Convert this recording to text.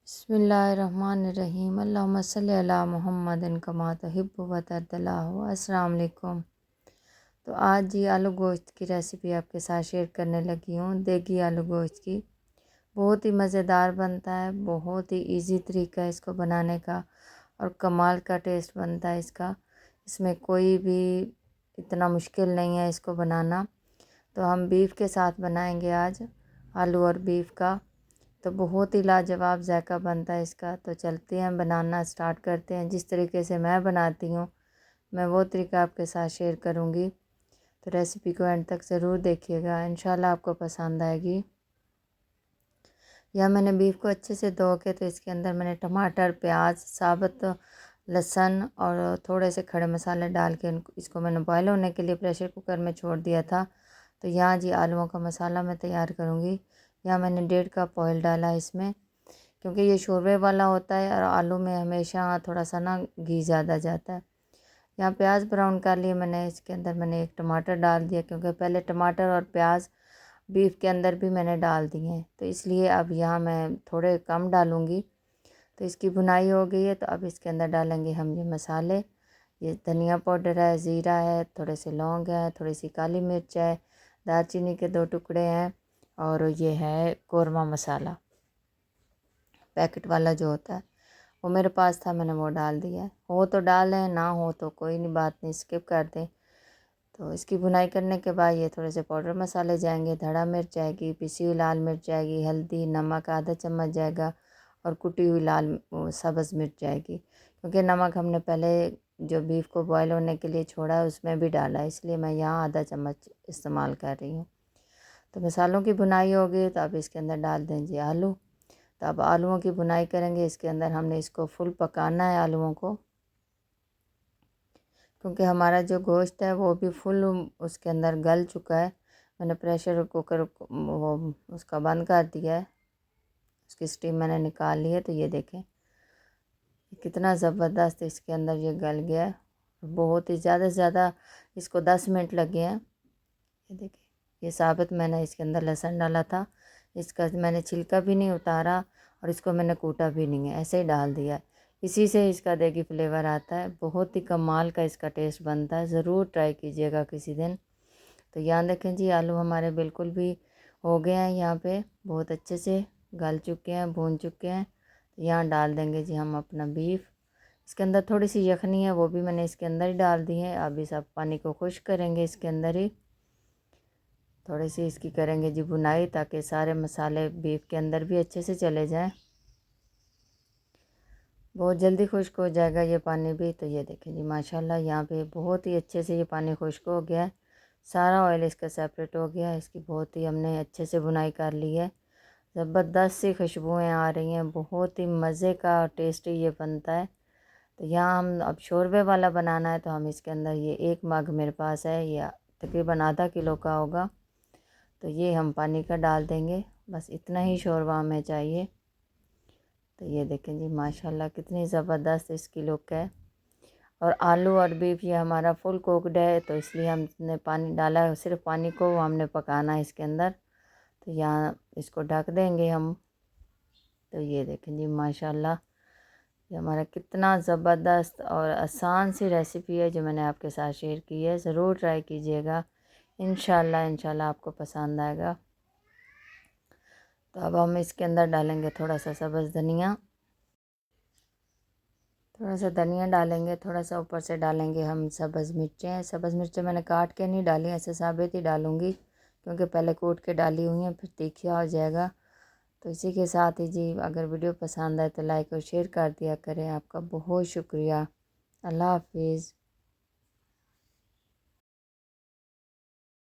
बिस्मिल्लाहिर्रहमानिर्रहीम अल्लाहुम्मा सल्लि अला मुहम्मदिन कमा तुहिब्बु व तर्दल्लाहु। अस्सलाम वालेकुम। तो आज जी आलू गोश्त की रेसिपी आपके साथ शेयर करने लगी हूँ। देगी आलू गोश्त की बहुत ही मज़ेदार बनता है, बहुत ही इजी तरीका है इसको बनाने का और कमाल का टेस्ट बनता है इसका। इसमें कोई भी इतना मुश्किल नहीं है इसको बनाना। तो हम बीफ के साथ बनाएंगे आज आलू और बीफ का, तो बहुत ही लाजवाब जायका बनता है इसका। तो चलते हैं बनाना स्टार्ट करते हैं। जिस तरीके से मैं बनाती हूँ मैं वो तरीका आपके साथ शेयर करूँगी, तो रेसिपी को एंड तक ज़रूर देखिएगा, इंशाल्लाह आपको पसंद आएगी। यह मैंने बीफ को अच्छे से धो के, तो इसके अंदर मैंने टमाटर, प्याज, साबुत लहसुन और थोड़े से खड़े मसाले डाल के इसको मैंने बॉयल होने के लिए प्रेशर कुकर में छोड़ दिया था। तो यहाँ जी आलूओं का मसाला मैं तैयार करूँगी। यहाँ मैंने 1.5 कप ऑयल डाला है इसमें, क्योंकि ये शोरबे वाला होता है और आलू में हमेशा थोड़ा सा ना घी ज़्यादा जाता है। यहाँ प्याज ब्राउन कर लिए मैंने, इसके अंदर मैंने एक टमाटर डाल दिया, क्योंकि पहले टमाटर और प्याज बीफ के अंदर भी मैंने डाल दिए हैं, तो इसलिए अब यहाँ मैं थोड़े कम डालूँगी। तो इसकी भुनाई हो गई है, तो अब इसके अंदर डालेंगे हम ये मसाले। ये धनिया पाउडर है, ज़ीरा है, थोड़े से लौंग है, थोड़ी सी काली मिर्च है, दालचीनी के 2 टुकड़े हैं और ये है कौरमा मसाला पैकेट वाला जो होता है, वो मेरे पास था, मैंने वो डाल दिया है। हो तो डालें, ना हो तो कोई नहीं, बात नहीं, स्किप कर दें। तो इसकी भुनाई करने के बाद ये थोड़े से पाउडर मसाले जाएंगे, धड़ा मिर्च जाएगी, पिसी हुई लाल मिर्च जाएगी, हल्दी, नमक आधा चम्मच जाएगा और कुटी हुई लाल सब्ज़ मिर्च जाएगी, क्योंकि नमक हमने पहले जो बीफ को बॉयल होने के लिए छोड़ा है उसमें भी डाला है, इसलिए मैं यहाँ आधा चम्मच इस्तेमाल कर रही हूँ। तो मसालों की भुनाई हो गई, तो अब इसके अंदर डाल देंगे आलू। तो अब आलूओं की भुनाई करेंगे, इसके अंदर हमने इसको फुल पकाना है आलूओं को, क्योंकि हमारा जो गोश्त है वो भी फुल उसके अंदर गल चुका है। मैंने प्रेशर कुकर वो उसका बंद कर दिया है, उसकी स्टीम मैंने निकाल ली है। तो ये देखें कितना ज़बरदस्त इसके अंदर ये गल गया है, बहुत ही ज़्यादा से ज़्यादा इसको 10 मिनट लगे हैं। ये देखिए, ये साबुत मैंने इसके अंदर लहसुन डाला था, इसका मैंने छिलका भी नहीं उतारा और इसको मैंने कूटा भी नहीं है, ऐसे ही डाल दिया है। इसी से इसका देगी फ्लेवर आता है, बहुत ही कमाल का इसका टेस्ट बनता है, ज़रूर ट्राई कीजिएगा किसी दिन। तो यहाँ देखें जी आलू हमारे बिल्कुल भी हो गए हैं, यहाँ पे बहुत अच्छे से गल चुके हैं, भून चुके हैं। तो यहाँ डाल देंगे जी हम अपना बीफ। इसके अंदर थोड़ी सी यखनी है, वो भी मैंने इसके अंदर ही डाल दी है। अब इस सब पानी को खुश्क करेंगे, इसके अंदर ही थोड़ी सी इसकी करेंगे जी भुनाई, ताकि सारे मसाले बीफ के अंदर भी अच्छे से चले जाएं। बहुत जल्दी खुश्क हो जाएगा ये पानी भी। तो ये देखें जी माशाल्लाह यहाँ पे बहुत ही अच्छे से ये पानी खुश्क हो गया है, सारा ऑयल इसका सेपरेट हो गया है। इसकी बहुत ही हमने अच्छे से भुनाई कर ली है, ज़बरदस्त सी खुशबुएँ आ रही हैं, बहुत ही मज़े का टेस्टी ये बनता है। तो यहाँ हम अब शोरबे वाला बनाना है, तो हम इसके अंदर ये 1 मग मेरे पास है, ये तकरीबन आधा किलो का होगा, तो ये हम पानी का डाल देंगे, बस इतना ही शोरबा हमें चाहिए। तो ये देखें जी माशाल्लाह कितनी ज़बरदस्त इसकी लुक है। और आलू और बीफ ये हमारा फुल कुकड है, तो इसलिए हमने पानी डाला है, सिर्फ पानी को हमने पकाना है इसके अंदर। तो यहाँ इसको ढक देंगे हम। तो ये देखें जी माशाल्लाह ये हमारा कितना ज़बरदस्त और आसान सी रेसिपी है जो मैंने आपके साथ शेयर की है, ज़रूर ट्राई कीजिएगा, इंशाल्लाह आपको पसंद आएगा। तो अब हम इसके अंदर डालेंगे थोड़ा सा सब्ज़ धनिया, थोड़ा सा धनिया डालेंगे, थोड़ा सा ऊपर से डालेंगे हम सब्ज़ मिर्चें। सब्ज़ मिर्चें मैंने काट के नहीं डाली, ऐसे साबित ही डालूँगी, क्योंकि पहले कूट के डाली हुई हैं, फिर तीखा हो जाएगा। तो इसी के साथ ही जी अगर वीडियो पसंद आए तो लाइक और शेयर कर दिया करें। आपका बहुत शुक्रिया। अल्लाह हाफिज़।